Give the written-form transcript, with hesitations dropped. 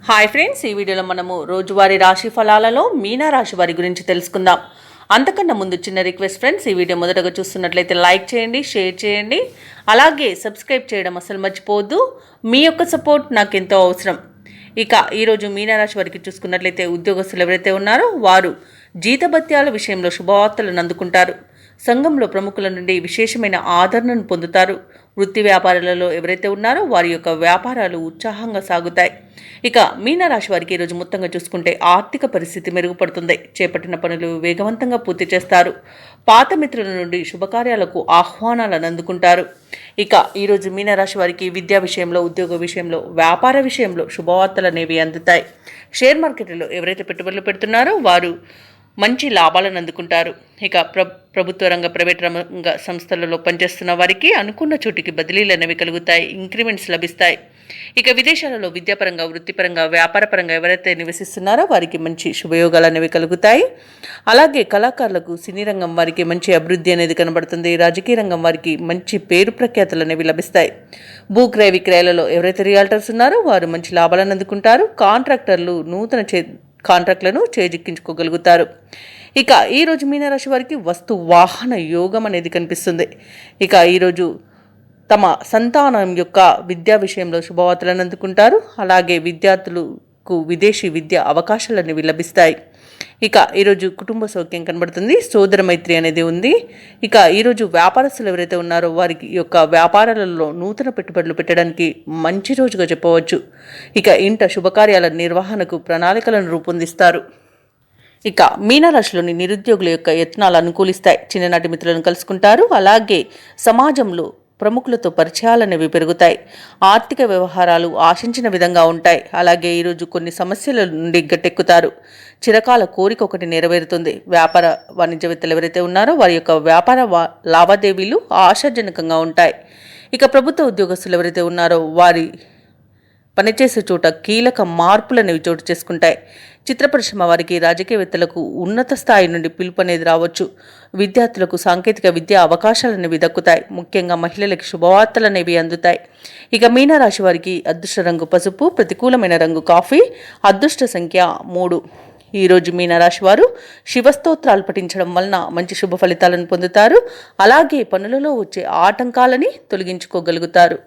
Hi friends, ఈ వీడియోలో మనము రోజువారీ రాశి ఫలాలలో మీనా రాశి వారి గురించి తెలుసుకుందాం. అంతకన్నా ముందు చిన్న రిక్వెస్ట్ ఫ్రెండ్స్, ఈ వీడియో మొదటగా చూస్తున్నట్లయితే లైక్ చేయండి, షేర్ చేయండి, అలాగే సబ్స్క్రైబ్ చేయడం అసలు మర్చిపోవద్దు. మీ యొక్క సపోర్ట్ నాకు ఎంతో అవసరం. ఇక ఈరోజు మీనరాశి వారికి చూసుకున్నట్లయితే ఉద్యోగస్తులు ఎవరైతే ఉన్నారో వారు జీతభత్యాల విషయంలో శుభవార్తలను అందుకుంటారు. సంఘంలో ప్రముఖుల నుండి విశేషమైన ఆదరణను పొందుతారు. వృత్తి వ్యాపారాలలో ఎవరైతే ఉన్నారో వారి యొక్క వ్యాపారాలు ఉత్సాహంగా సాగుతాయి. ఇక మీనరాశి వారికి ఈరోజు మొత్తంగా చూసుకుంటే ఆర్థిక పరిస్థితి మెరుగుపడుతుంది. చేపట్టిన పనులు వేగవంతంగా పూర్తి చేస్తారు. పాత మిత్రుల నుండి శుభకార్యాలకు ఆహ్వానాలను అందుకుంటారు. ఇక ఈరోజు మీనరాశి వారికి విద్యా విషయంలో, ఉద్యోగ విషయంలో, వ్యాపార విషయంలో శుభవార్తలు అనేవి అందుతాయి. షేర్ మార్కెట్లో ఎవరైతే పెట్టుబడులు పెడుతున్నారో వారు మంచి లాభాలను అందుకుంటారు. ఇక ప్రభుత్వ రంగ, ప్రైవేట్ రంగ సంస్థలలో పనిచేస్తున్న వారికి అనుకున్న చోటికి బదిలీలు అనేవి కలుగుతాయి. ఇంక్రిమెంట్స్ లభిస్తాయి. ఇక విదేశాలలో విద్యాపరంగా, వృత్తిపరంగా, వ్యాపారపరంగా ఎవరైతే నివసిస్తున్నారో వారికి మంచి శుభయోగాలు అనేవి కలుగుతాయి. అలాగే కళాకారులకు, సినీ రంగం వారికి మంచి అభివృద్ధి అనేది కనబడుతుంది. రాజకీయ రంగం వారికి మంచి పేరు ప్రఖ్యాతులు అనేవి లభిస్తాయి. భూక్రయ విక్రయాలలో ఎవరైతే రియాల్టర్స్ ఉన్నారో వారు మంచి లాభాలను అందుకుంటారు. కాంట్రాక్టర్లు నూతన కాంట్రాక్ట్లను చేజిక్కించుకోగలుగుతారు. ఇక ఈరోజు మీనరాశి వారికి వస్తు వాహన యోగం అనేది కనిపిస్తుంది. ఇక ఈరోజు తమ సంతానం యొక్క విద్యా విషయంలో శుభవార్తలను అందుకుంటారు. అలాగే విద్యార్థులకు విదేశీ విద్య అవకాశాలు అనేవి లభిస్తాయి. ఇక ఈరోజు కుటుంబ సౌఖ్యం కనబడుతుంది. సోదర మైత్రి అనేది ఉంది. ఇక ఈరోజు వ్యాపారస్తులు ఎవరైతే ఉన్నారో వారికి యొక్క వ్యాపారాలలో నూతన పెట్టుబడులు పెట్టడానికి మంచి రోజుగా చెప్పవచ్చు. ఇక ఇంట శుభకార్యాల నిర్వహణకు ప్రణాళికలను రూపొందిస్తారు. ఇక మీనరాశిలోని నిరుద్యోగుల యొక్క యత్నాలు అనుకూలిస్తాయి. చిన్ననాటి మిత్రులను కలుసుకుంటారు. అలాగే సమాజంలో ప్రముఖులతో పరిచయాలనేవి పెరుగుతాయి. ఆర్థిక వ్యవహారాలు ఆశించిన విధంగా ఉంటాయి. అలాగే ఈరోజు కొన్ని సమస్యల నుండి గట్టెక్కుతారు. చిరకాల కోరిక ఒకటి నెరవేరుతుంది. వ్యాపార వాణిజ్యవేత్తలు ఎవరైతే ఉన్నారో వారి యొక్క వ్యాపార లావాదేవీలు ఆశాజనకంగా ఉంటాయి. ఇక ప్రభుత్వ ఉద్యోగస్తులు ఎవరైతే ఉన్నారో వారి పనిచేసే చోట కీలక మార్పులు అనేవి చోటు చేసుకుంటాయి. చిత్ర పరిశ్రమ వారికి, రాజకీయవేత్తలకు ఉన్నత స్థాయి నుండి పిలుపు అనేది రావచ్చు. విద్యార్థులకు సాంకేతిక విద్యా అవకాశాలు అనేవి దక్కుతాయి. ముఖ్యంగా మహిళలకు శుభవార్తలు అనేవి అందుతాయి. ఇక మీనరాశి వారికి అదృష్ట రంగు పసుపు, ప్రతికూలమైన రంగు కాఫీ, అదృష్ట సంఖ్య 3. ఈరోజు మీనరాశి వారు శివస్తోత్రాలు పఠించడం వలన మంచి శుభ ఫలితాలను పొందుతారు. అలాగే పనులలో వచ్చే ఆటంకాలని తొలగించుకోగలుగుతారు.